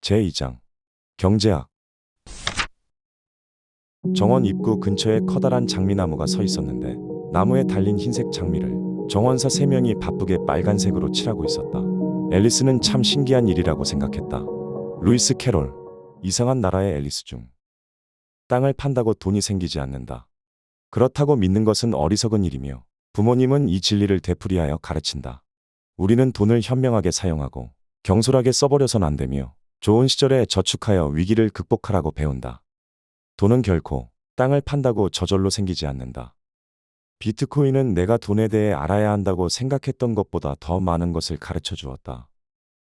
제2장 경제학. 정원 입구 근처에 커다란 장미나무가 서 있었는데 나무에 달린 흰색 장미를 정원사 3명이 바쁘게 빨간색으로 칠하고 있었다. 앨리스는 참 신기한 일이라고 생각했다. 루이스 캐롤, 이상한 나라의 앨리스 중. 땅을 판다고 돈이 생기지 않는다. 그렇다고 믿는 것은 어리석은 일이며 부모님은 이 진리를 되풀이하여 가르친다. 우리는 돈을 현명하게 사용하고 경솔하게 써버려선 안 되며 좋은 시절에 저축하여 위기를 극복하라고 배운다. 돈은 결코 땅을 판다고 저절로 생기지 않는다. 비트코인은 내가 돈에 대해 알아야 한다고 생각했던 것보다 더 많은 것을 가르쳐 주었다.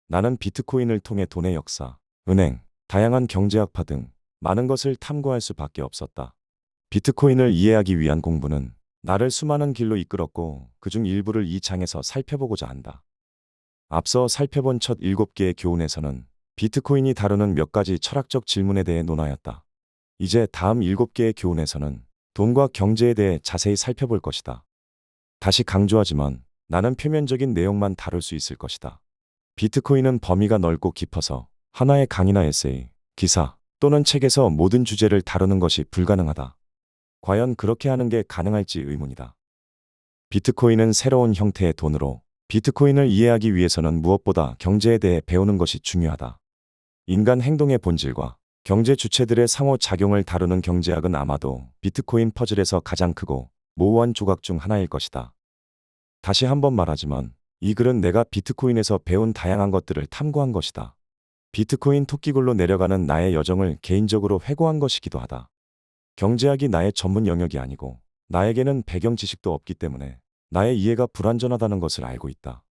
나는 비트코인을 통해 돈의 역사, 은행, 다양한 경제학파 등 많은 것을 탐구할 수밖에 없었다. 비트코인을 이해하기 위한 공부는 나를 수많은 길로 이끌었고 그중 일부를 이 장에서 살펴보고자 한다. 앞서 살펴본 첫 7개의 교훈에서는 비트코인이 다루는 몇 가지 철학적 질문에 대해 논하였다. 이제 다음 7개의 교훈에서는 돈과 경제에 대해 자세히 살펴볼 것이다. 다시 강조하지만 나는 표면적인 내용만 다룰 수 있을 것이다. 비트코인은 범위가 넓고 깊어서 하나의 강의나 에세이, 기사 또는 책에서 모든 주제를 다루는 것이 불가능하다. 과연 그렇게 하는 게 가능할지 의문이다. 비트코인은 새로운 형태의 돈으로 비트코인을 이해하기 위해서는 무엇보다 경제에 대해 배우는 것이 중요하다. 인간 행동의 본질과 경제 주체들의 상호작용을 다루는 경제학은 아마도 비트코인 퍼즐에서 가장 크고 모호한 조각 중 하나일 것이다. 다시 한번 말하지만 이 글은 내가 비트코인에서 배운 다양한 것들을 탐구한 것이다. 비트코인 토끼굴로 내려가는 나의 여정을 개인적으로 회고한 것이기도 하다. 경제학이 나의 전문 영역이 아니고 나에게는 배경 지식도 없기 때문에 나의 이해가 불완전하다는 것을 알고 있다.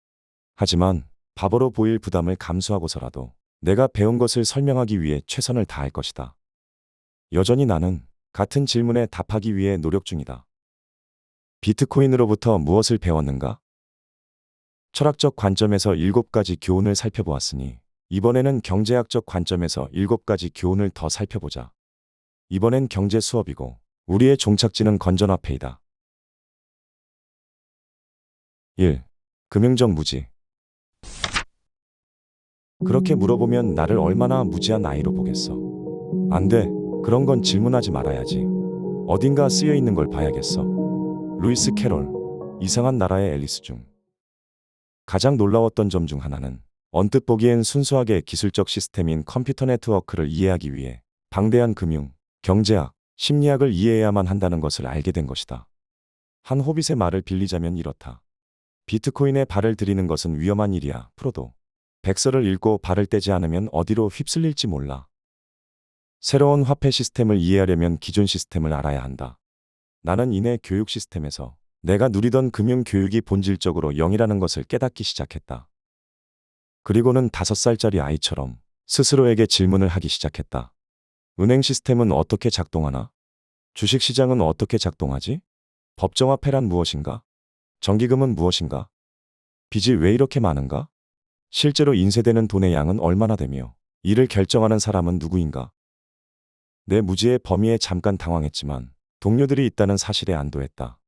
하지만 바보로 보일 부담을 감수하고서라도 내가 배운 것을 설명하기 위해 최선을 다할 것이다. 여전히 나는 같은 질문에 답하기 위해 노력 중이다. 비트코인으로부터 무엇을 배웠는가? 철학적 관점에서 7가지 교훈을 살펴보았으니 이번에는 경제학적 관점에서 7가지 교훈을 더 살펴보자. 이번엔 경제 수업이고 우리의 종착지는 건전화폐이다. 1. 금융적 무지. 그렇게 물어보면 나를 얼마나 무지한 아이로 보겠어. 안 돼. 그런 건 질문하지 말아야지. 어딘가 쓰여 있는 걸 봐야겠어. 루이스 캐롤, 이상한 나라의 앨리스 중. 가장 놀라웠던 점 중 하나는 언뜻 보기엔 순수하게 기술적 시스템인 컴퓨터 네트워크를 이해하기 위해 방대한 금융, 경제학, 심리학을 이해해야만 한다는 것을 알게 된 것이다. 한 호빗의 말을 빌리자면 이렇다. 비트코인에 발을 들이는 것은 위험한 일이야. 프로도. 백서를 읽고 발을 떼지 않으면 어디로 휩쓸릴지 몰라. 새로운 화폐 시스템을 이해하려면 기존 시스템을 알아야 한다. 나는 이내 교육 시스템에서 내가 누리던 금융 교육이 본질적으로 0이라는 것을 깨닫기 시작했다. 그리고는 5살짜리 아이처럼 스스로에게 질문을 하기 시작했다. 은행 시스템은 어떻게 작동하나? 주식시장은 어떻게 작동하지? 법정화폐란 무엇인가? 정기금은 무엇인가? 빚이 왜 이렇게 많은가? 실제로 인쇄되는 돈의 양은 얼마나 되며 이를 결정하는 사람은 누구인가? 내 무지의 범위에 잠깐 당황했지만 동료들이 있다는 사실에 안도했다.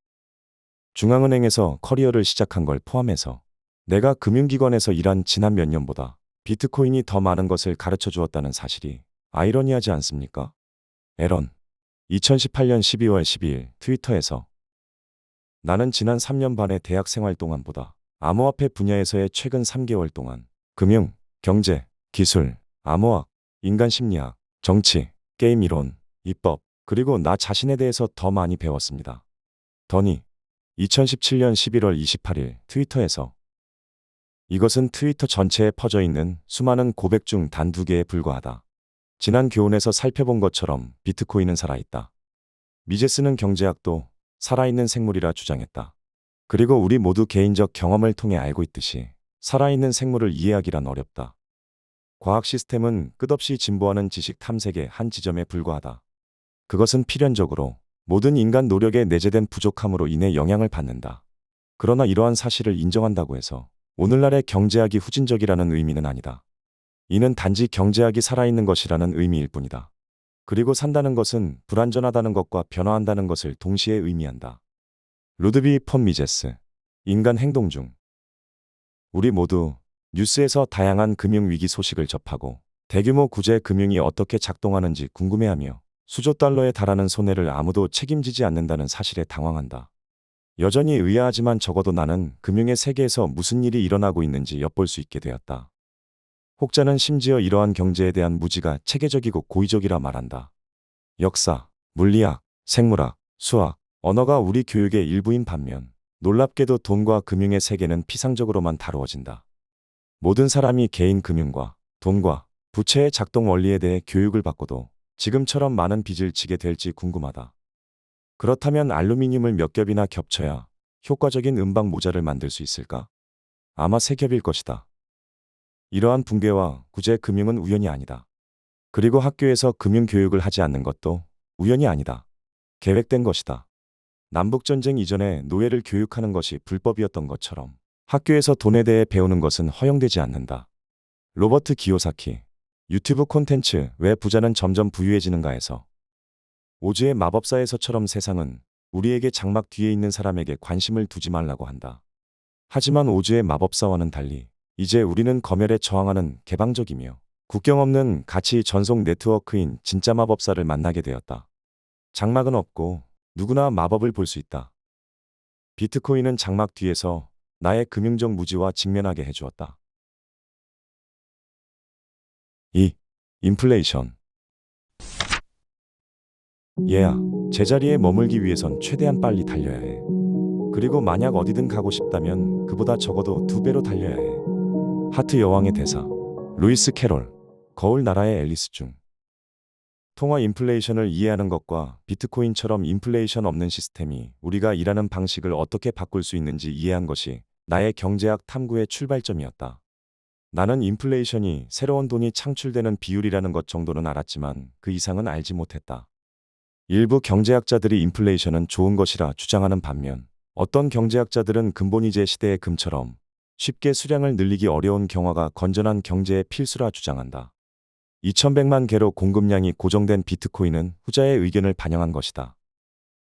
중앙은행에서 커리어를 시작한 걸 포함해서 내가 금융기관에서 일한 지난 몇 년보다 비트코인이 더 많은 것을 가르쳐 주었다는 사실이 아이러니하지 않습니까? 앨런, 2018년 12월 12일 트위터에서 나는 지난 3년 반의 대학 생활 동안보다 암호화폐 분야에서의 최근 3개월 동안 금융, 경제, 기술, 암호학, 인간 심리학, 정치, 게임 이론, 입법, 그리고 나 자신에 대해서 더 많이 배웠습니다. 더니, 2017년 11월 28일 트위터에서 이것은 트위터 전체에 퍼져 있는 수많은 고백 중 단 2개에 불과하다. 지난 교훈에서 살펴본 것처럼 비트코인은 살아있다. 미제스는 경제학도 살아있는 생물이라 주장했다. 그리고 우리 모두 개인적 경험을 통해 알고 있듯이 살아있는 생물을 이해하기란 어렵다. 과학 시스템은 끝없이 진보하는 지식 탐색의 한 지점에 불과하다. 그것은 필연적으로 모든 인간 노력에 내재된 부족함으로 인해 영향을 받는다. 그러나 이러한 사실을 인정한다고 해서 오늘날의 경제학이 후진적이라는 의미는 아니다. 이는 단지 경제학이 살아있는 것이라는 의미일 뿐이다. 그리고 산다는 것은 불완전하다는 것과 변화한다는 것을 동시에 의미한다. 루드비 폰 미제스, 인간 행동 중. 우리 모두 뉴스에서 다양한 금융위기 소식을 접하고 대규모 구제 금융이 어떻게 작동하는지 궁금해하며 수조 달러에 달하는 손해를 아무도 책임지지 않는다는 사실에 당황한다. 여전히 의아하지만 적어도 나는 금융의 세계에서 무슨 일이 일어나고 있는지 엿볼 수 있게 되었다. 혹자는 심지어 이러한 경제에 대한 무지가 체계적이고 고의적이라 말한다. 역사, 물리학, 생물학, 수학, 언어가 우리 교육의 일부인 반면 놀랍게도 돈과 금융의 세계는 피상적으로만 다루어진다. 모든 사람이 개인 금융과 돈과 부채의 작동 원리에 대해 교육을 받고도 지금처럼 많은 빚을 지게 될지 궁금하다. 그렇다면 알루미늄을 몇 겹이나 겹쳐야 효과적인 음박 모자를 만들 수 있을까? 아마 세 겹일 것이다. 이러한 붕괴와 구제 금융은 우연이 아니다. 그리고 학교에서 금융 교육을 하지 않는 것도 우연이 아니다. 계획된 것이다. 남북전쟁 이전에 노예를 교육하는 것이 불법이었던 것처럼 학교에서 돈에 대해 배우는 것은 허용되지 않는다. 로버트 기요사키. 유튜브 콘텐츠 왜 부자는 점점 부유해지는가에서 오즈의 마법사에서처럼 세상은 우리에게 장막 뒤에 있는 사람에게 관심을 두지 말라고 한다. 하지만 오즈의 마법사와는 달리 이제 우리는 검열에 저항하는 개방적이며 국경 없는 가치 전송 네트워크인 진짜 마법사를 만나게 되었다. 장막은 없고 누구나 마법을 볼 수 있다. 비트코인은 장막 뒤에서 나의 금융적 무지와 직면하게 해주었다. 2. 인플레이션. 얘야, 제자리에 머물기 위해선 최대한 빨리 달려야 해. 그리고 만약 어디든 가고 싶다면 그보다 적어도 2배로 달려야 해. 하트 여왕의 대사. 루이스 캐롤. 거울 나라의 앨리스 중. 통화 인플레이션을 이해하는 것과 비트코인처럼 인플레이션 없는 시스템이 우리가 일하는 방식을 어떻게 바꿀 수 있는지 이해한 것이 나의 경제학 탐구의 출발점이었다. 나는 인플레이션이 새로운 돈이 창출되는 비율이라는 것 정도는 알았지만 그 이상은 알지 못했다. 일부 경제학자들이 인플레이션은 좋은 것이라 주장하는 반면 어떤 경제학자들은 근본이제 시대의 금처럼 쉽게 수량을 늘리기 어려운 경화가 건전한 경제의 필수라 주장한다. 2100만 개로 공급량이 고정된 비트코인은 후자의 의견을 반영한 것이다.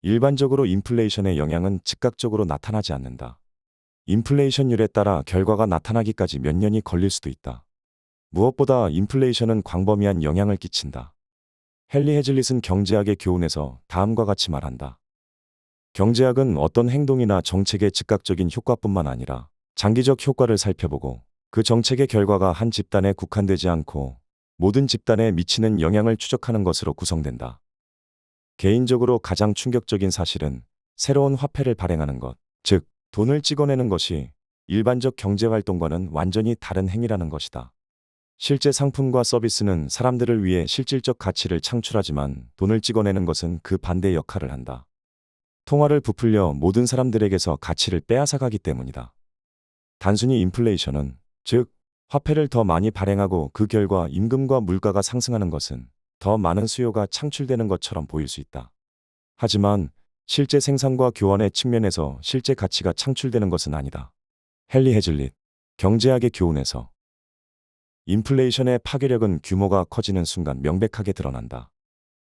일반적으로 인플레이션의 영향은 즉각적으로 나타나지 않는다. 인플레이션율에 따라 결과가 나타나기까지 몇 년이 걸릴 수도 있다. 무엇보다 인플레이션은 광범위한 영향을 끼친다. 헨리 헤즐릿은 경제학의 교훈에서 다음과 같이 말한다. 경제학은 어떤 행동이나 정책의 즉각적인 효과뿐만 아니라 장기적 효과를 살펴보고 그 정책의 결과가 한 집단에 국한되지 않고 모든 집단에 미치는 영향을 추적하는 것으로 구성된다. 개인적으로 가장 충격적인 사실은 새로운 화폐를 발행하는 것, 즉 돈을 찍어내는 것이 일반적 경제활동과는 완전히 다른 행위라는 것이다. 실제 상품과 서비스는 사람들을 위해 실질적 가치를 창출하지만 돈을 찍어내는 것은 그 반대 역할을 한다. 통화를 부풀려 모든 사람들에게서 가치를 빼앗아가기 때문이다. 단순히 인플레이션은, 즉 화폐를 더 많이 발행하고 그 결과 임금과 물가가 상승하는 것은 더 많은 수요가 창출되는 것처럼 보일 수 있다. 하지만 실제 생산과 교환의 측면에서 실제 가치가 창출되는 것은 아니다. 헨리 헤즐릿, 경제학의 교훈에서 인플레이션의 파괴력은 규모가 커지는 순간 명백하게 드러난다.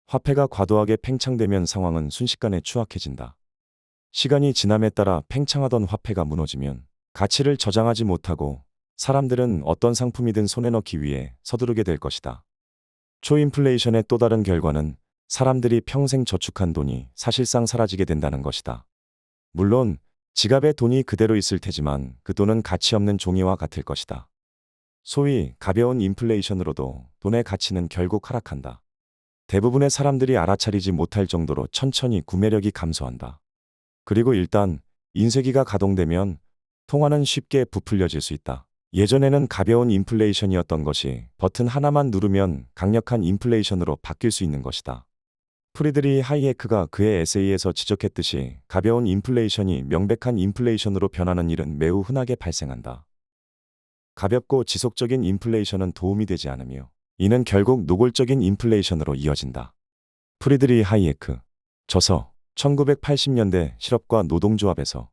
화폐가 과도하게 팽창되면 상황은 순식간에 추악해진다. 시간이 지남에 따라 팽창하던 화폐가 무너지면 가치를 저장하지 못하고 사람들은 어떤 상품이든 손에 넣기 위해 서두르게 될 것이다. 초인플레이션의 또 다른 결과는 사람들이 평생 저축한 돈이 사실상 사라지게 된다는 것이다. 물론 지갑에 돈이 그대로 있을 테지만 그 돈은 가치 없는 종이와 같을 것이다. 소위 가벼운 인플레이션으로도 돈의 가치는 결국 하락한다. 대부분의 사람들이 알아차리지 못할 정도로 천천히 구매력이 감소한다. 그리고 일단 인쇄기가 가동되면 통화는 쉽게 부풀려질 수 있다. 예전에는 가벼운 인플레이션이었던 것이 버튼 하나만 누르면 강력한 인플레이션으로 바뀔 수 있는 것이다. 프리드리히 하이에크가 그의 에세이에서 지적했듯이 가벼운 인플레이션이 명백한 인플레이션으로 변하는 일은 매우 흔하게 발생한다. 가볍고 지속적인 인플레이션은 도움이 되지 않으며 이는 결국 노골적인 인플레이션으로 이어진다. 프리드리히 하이에크, 저서 1980년대 실업과 노동조합에서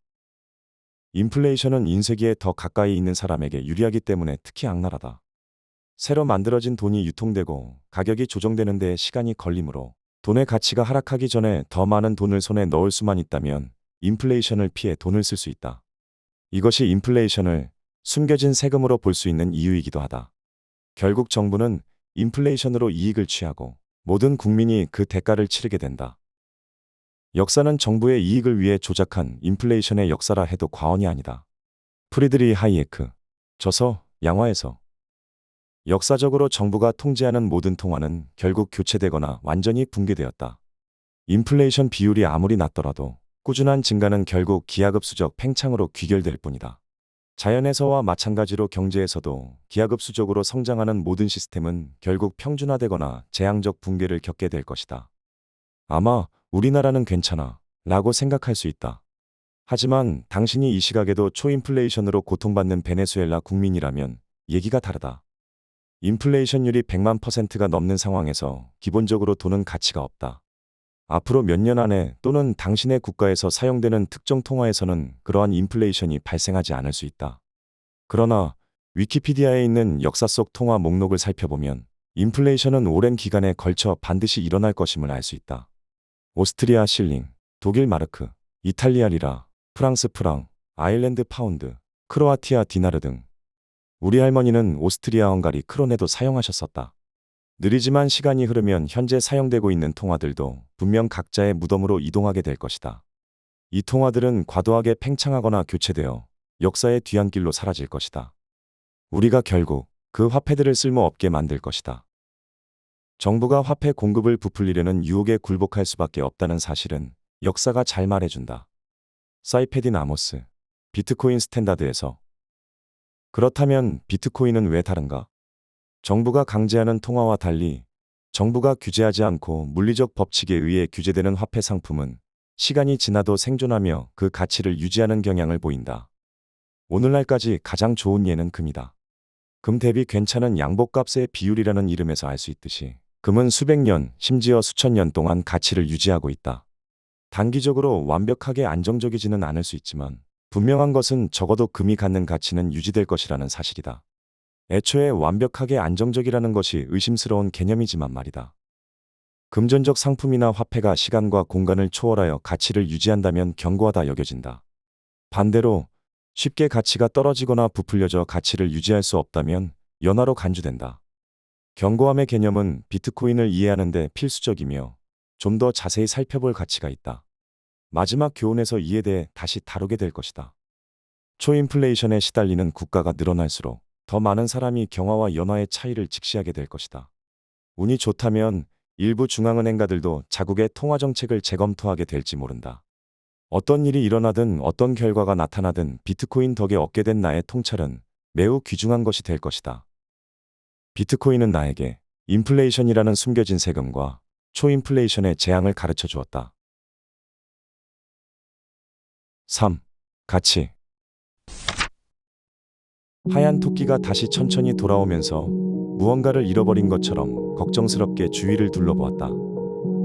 인플레이션은 인쇄기에 더 가까이 있는 사람에게 유리하기 때문에 특히 악랄하다. 새로 만들어진 돈이 유통되고 가격이 조정되는 데 시간이 걸리므로 돈의 가치가 하락하기 전에 더 많은 돈을 손에 넣을 수만 있다면 인플레이션을 피해 돈을 쓸 수 있다. 이것이 인플레이션을 숨겨진 세금으로 볼 수 있는 이유이기도 하다. 결국 정부는 인플레이션으로 이익을 취하고 모든 국민이 그 대가를 치르게 된다. 역사는 정부의 이익을 위해 조작한 인플레이션의 역사라 해도 과언이 아니다. 프리드리 하이에크. 저서 양화에서 역사적으로 정부가 통제하는 모든 통화는 결국 교체되거나 완전히 붕괴되었다. 인플레이션 비율이 아무리 낮더라도 꾸준한 증가는 결국 기하급수적 팽창으로 귀결될 뿐이다. 자연에서와 마찬가지로 경제에서도 기하급수적으로 성장하는 모든 시스템은 결국 평준화되거나 재앙적 붕괴를 겪게 될 것이다. 아마 우리나라는 괜찮아 라고 생각할 수 있다. 하지만 당신이 이 시각에도 초인플레이션으로 고통받는 베네수엘라 국민이라면 얘기가 다르다. 인플레이션율이 100만%가 넘는 상황에서 기본적으로 돈은 가치가 없다. 앞으로 몇 년 안에 또는 당신의 국가에서 사용되는 특정 통화에서는 그러한 인플레이션이 발생하지 않을 수 있다. 그러나 위키피디아에 있는 역사 속 통화 목록을 살펴보면 인플레이션은 오랜 기간에 걸쳐 반드시 일어날 것임을 알 수 있다. 오스트리아 실링, 독일 마르크, 이탈리아 리라, 프랑스 프랑, 아일랜드 파운드, 크로아티아 디나르 등 우리 할머니는 오스트리아 헝가리 크론에도 사용하셨었다. 느리지만 시간이 흐르면 현재 사용되고 있는 통화들도 분명 각자의 무덤으로 이동하게 될 것이다. 이 통화들은 과도하게 팽창하거나 교체되어 역사의 뒤안길로 사라질 것이다. 우리가 결국 그 화폐들을 쓸모없게 만들 것이다. 정부가 화폐 공급을 부풀리려는 유혹에 굴복할 수밖에 없다는 사실은 역사가 잘 말해준다. 사이페딘 아모스, 비트코인 스탠다드에서. 그렇다면 비트코인은 왜 다른가? 정부가 강제하는 통화와 달리 정부가 규제하지 않고 물리적 법칙에 의해 규제되는 화폐 상품은 시간이 지나도 생존하며 그 가치를 유지하는 경향을 보인다. 오늘날까지 가장 좋은 예는 금이다. 금 대비 괜찮은 양복값의 비율이라는 이름에서 알 수 있듯이 금은 수백 년, 심지어 수천 년 동안 가치를 유지하고 있다. 단기적으로 완벽하게 안정적이지는 않을 수 있지만 분명한 것은 적어도 금이 갖는 가치는 유지될 것이라는 사실이다. 애초에 완벽하게 안정적이라는 것이 의심스러운 개념이지만 말이다. 금전적 상품이나 화폐가 시간과 공간을 초월하여 가치를 유지한다면 견고하다 여겨진다. 반대로 쉽게 가치가 떨어지거나 부풀려져 가치를 유지할 수 없다면 연화로 간주된다. 견고함의 개념은 비트코인을 이해하는 데 필수적이며 좀 더 자세히 살펴볼 가치가 있다. 마지막 교훈에서 이에 대해 다시 다루게 될 것이다. 초인플레이션에 시달리는 국가가 늘어날수록 더 많은 사람이 경화와 연화의 차이를 직시하게 될 것이다. 운이 좋다면 일부 중앙은행가들도 자국의 통화정책을 재검토하게 될지 모른다. 어떤 일이 일어나든 어떤 결과가 나타나든 비트코인 덕에 얻게 된 나의 통찰은 매우 귀중한 것이 될 것이다. 비트코인은 나에게 인플레이션이라는 숨겨진 세금과 초인플레이션의 재앙을 가르쳐 주었다. 3. 가치. 하얀 토끼가 다시 천천히 돌아오면서 무언가를 잃어버린 것처럼 걱정스럽게 주위를 둘러보았다.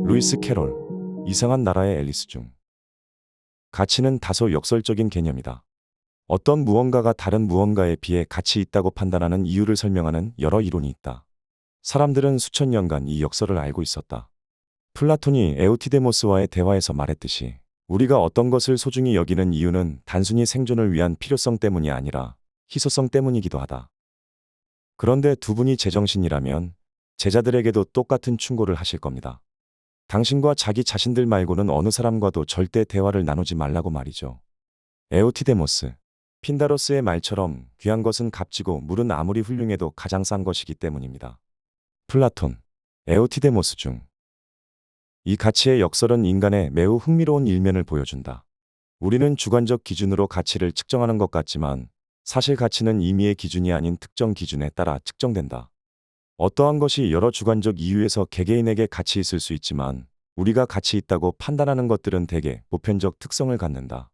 루이스 캐롤, 이상한 나라의 앨리스 중. 가치는 다소 역설적인 개념이다. 어떤 무언가가 다른 무언가에 비해 가치 있다고 판단하는 이유를 설명하는 여러 이론이 있다. 사람들은 수천 년간 이 역설을 알고 있었다. 플라톤이 에우티데모스와의 대화에서 말했듯이 우리가 어떤 것을 소중히 여기는 이유는 단순히 생존을 위한 필요성 때문이 아니라 희소성 때문이기도 하다. 그런데 두 분이 제정신이라면 제자들에게도 똑같은 충고를 하실 겁니다. 당신과 자기 자신들 말고는 어느 사람과도 절대 대화를 나누지 말라고 말이죠. 에우티데모스, 핀다로스의 말처럼 귀한 것은 값지고 물은 아무리 훌륭해도 가장 싼 것이기 때문입니다. 플라톤, 에우티데모스 중. 이 가치의 역설은 인간의 매우 흥미로운 일면을 보여준다. 우리는 주관적 기준으로 가치를 측정하는 것 같지만 사실 가치는 임의의 기준이 아닌 특정 기준에 따라 측정된다. 어떠한 것이 여러 주관적 이유에서 개개인에게 가치 있을 수 있지만 우리가 가치 있다고 판단하는 것들은 대개 보편적 특성을 갖는다.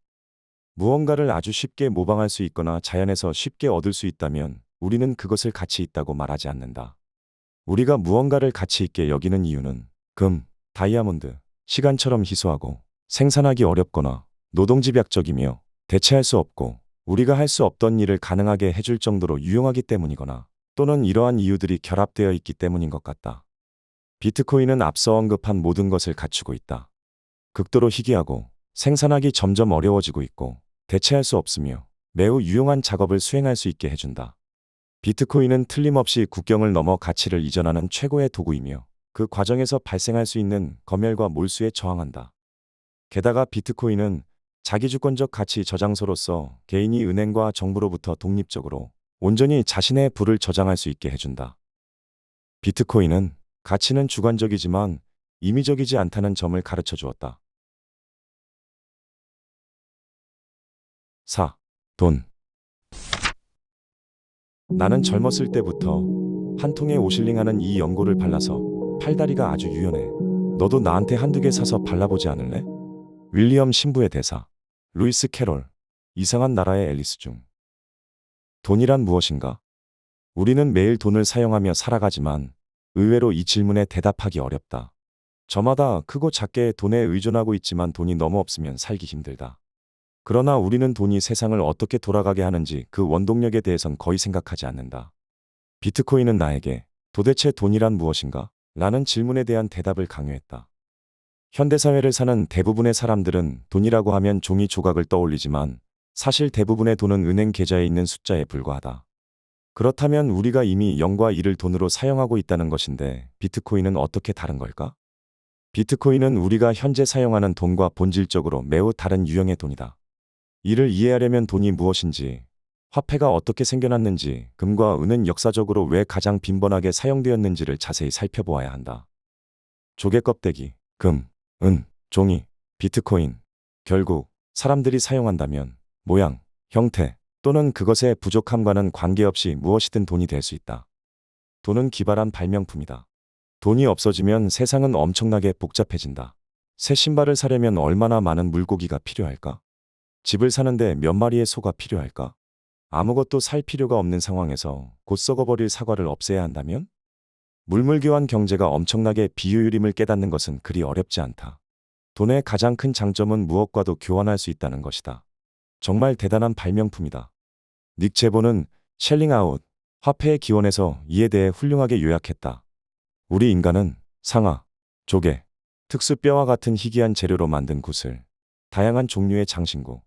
무언가를 아주 쉽게 모방할 수 있거나 자연에서 쉽게 얻을 수 있다면 우리는 그것을 가치 있다고 말하지 않는다. 우리가 무언가를 가치 있게 여기는 이유는 금, 다이아몬드, 시간처럼 희소하고 생산하기 어렵거나 노동집약적이며 대체할 수 없고 우리가 할 수 없던 일을 가능하게 해줄 정도로 유용하기 때문이거나 또는 이러한 이유들이 결합되어 있기 때문인 것 같다. 비트코인은 앞서 언급한 모든 것을 갖추고 있다. 극도로 희귀하고 생산하기 점점 어려워지고 있고 대체할 수 없으며 매우 유용한 작업을 수행할 수 있게 해준다. 비트코인은 틀림없이 국경을 넘어 가치를 이전하는 최고의 도구이며 그 과정에서 발생할 수 있는 검열과 몰수에 저항한다. 게다가 비트코인은 자기주권적 가치 저장소로서 개인이 은행과 정부로부터 독립적으로 온전히 자신의 부를 저장할 수 있게 해준다. 비트코인은 가치는 주관적이지만 임의적이지 않다는 점을 가르쳐 주었다. 4. 돈. 나는 젊었을 때부터 한 통에 5실링 하는 이 연고를 발라서 팔다리가 아주 유연해. 너도 나한테 한두 개 사서 발라보지 않을래? 윌리엄 신부의 대사. 루이스 캐롤. 이상한 나라의 앨리스 중. 돈이란 무엇인가? 우리는 매일 돈을 사용하며 살아가지만 의외로 이 질문에 대답하기 어렵다. 저마다 크고 작게 돈에 의존하고 있지만 돈이 너무 없으면 살기 힘들다. 그러나 우리는 돈이 세상을 어떻게 돌아가게 하는지 그 원동력에 대해선 거의 생각하지 않는다. 비트코인은 나에게 도대체 돈이란 무엇인가? 라는 질문에 대한 대답을 강요했다. 현대사회를 사는 대부분의 사람들은 돈이라고 하면 종이 조각을 떠올리지만 사실 대부분의 돈은 은행 계좌에 있는 숫자에 불과하다. 그렇다면 우리가 이미 0과 1을 돈으로 사용하고 있다는 것인데 비트코인은 어떻게 다른 걸까? 비트코인은 우리가 현재 사용하는 돈과 본질적으로 매우 다른 유형의 돈이다. 이를 이해하려면 돈이 무엇인지, 화폐가 어떻게 생겨났는지, 금과 은은 역사적으로 왜 가장 빈번하게 사용되었는지를 자세히 살펴보아야 한다. 조개 껍데기, 금, 은, 종이, 비트코인. 결국 사람들이 사용한다면 모양, 형태 또는 그것의 부족함과는 관계없이 무엇이든 돈이 될 수 있다. 돈은 기발한 발명품이다. 돈이 없어지면 세상은 엄청나게 복잡해진다. 새 신발을 사려면 얼마나 많은 물고기가 필요할까? 집을 사는데 몇 마리의 소가 필요할까? 아무것도 살 필요가 없는 상황에서 곧 썩어버릴 사과를 없애야 한다면? 물물교환 경제가 엄청나게 비효율임을 깨닫는 것은 그리 어렵지 않다. 돈의 가장 큰 장점은 무엇과도 교환할 수 있다는 것이다. 정말 대단한 발명품이다. 닉 제보는 셸링아웃, 화폐의 기원에서 이에 대해 훌륭하게 요약했다. 우리 인간은 상아, 조개, 특수뼈와 같은 희귀한 재료로 만든 구슬, 다양한 종류의 장신구,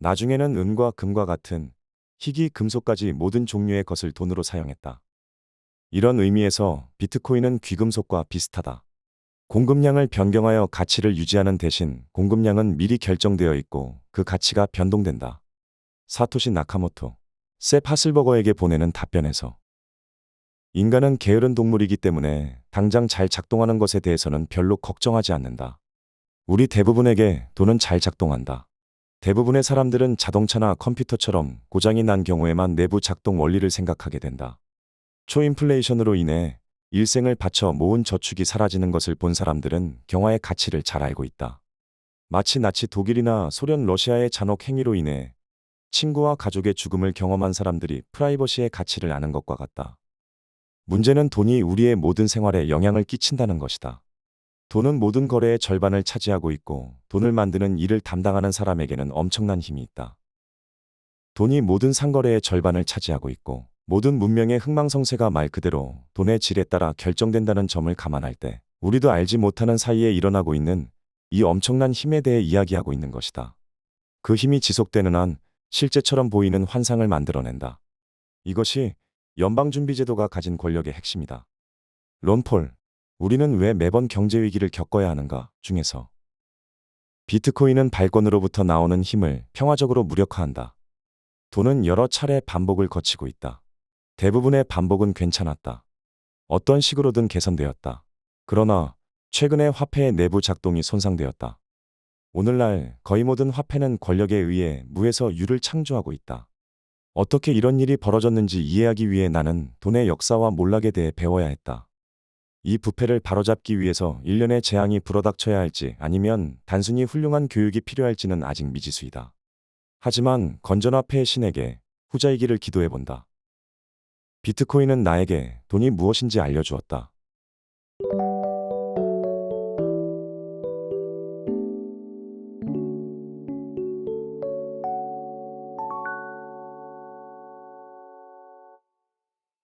나중에는 은과 금과 같은 희귀 금속까지 모든 종류의 것을 돈으로 사용했다. 이런 의미에서 비트코인은 귀금속과 비슷하다. 공급량을 변경하여 가치를 유지하는 대신 공급량은 미리 결정되어 있고 그 가치가 변동된다. 사토시 나카모토, 셉 하슬버거에게 보내는 답변에서 인간은 게으른 동물이기 때문에 당장 잘 작동하는 것에 대해서는 별로 걱정하지 않는다. 우리 대부분에게 돈은 잘 작동한다. 대부분의 사람들은 자동차나 컴퓨터처럼 고장이 난 경우에만 내부 작동 원리를 생각하게 된다. 초인플레이션으로 인해 일생을 바쳐 모은 저축이 사라지는 것을 본 사람들은 경화의 가치를 잘 알고 있다. 마치 나치 독일이나 소련 러시아의 잔혹 행위로 인해 친구와 가족의 죽음을 경험한 사람들이 프라이버시의 가치를 아는 것과 같다. 문제는 돈이 우리의 모든 생활에 영향을 끼친다는 것이다. 돈은 모든 거래의 절반을 차지하고 있고 돈을 만드는 일을 담당하는 사람에게는 엄청난 힘이 있다. 돈이 모든 상거래의 절반을 차지하고 있고 모든 문명의 흥망성쇠가 말 그대로 돈의 질에 따라 결정된다는 점을 감안할 때 우리도 알지 못하는 사이에 일어나고 있는 이 엄청난 힘에 대해 이야기하고 있는 것이다. 그 힘이 지속되는 한 실제처럼 보이는 환상을 만들어낸다. 이것이 연방준비제도가 가진 권력의 핵심이다. 론폴, 우리는 왜 매번 경제위기를 겪어야 하는가? 중에서 비트코인은 발권으로부터 나오는 힘을 평화적으로 무력화한다. 돈은 여러 차례 반복을 거치고 있다. 대부분의 반복은 괜찮았다. 어떤 식으로든 개선되었다. 그러나 최근에 화폐의 내부 작동이 손상되었다. 오늘날 거의 모든 화폐는 권력에 의해 무에서 유를 창조하고 있다. 어떻게 이런 일이 벌어졌는지 이해하기 위해 나는 돈의 역사와 몰락에 대해 배워야 했다. 이 부패를 바로잡기 위해서 일련의 재앙이 불어닥쳐야 할지 아니면 단순히 훌륭한 교육이 필요할지는 아직 미지수이다. 하지만 건전화폐의 신에게 후자이기를 기도해본다. 비트코인은 나에게 돈이 무엇인지 알려주었다.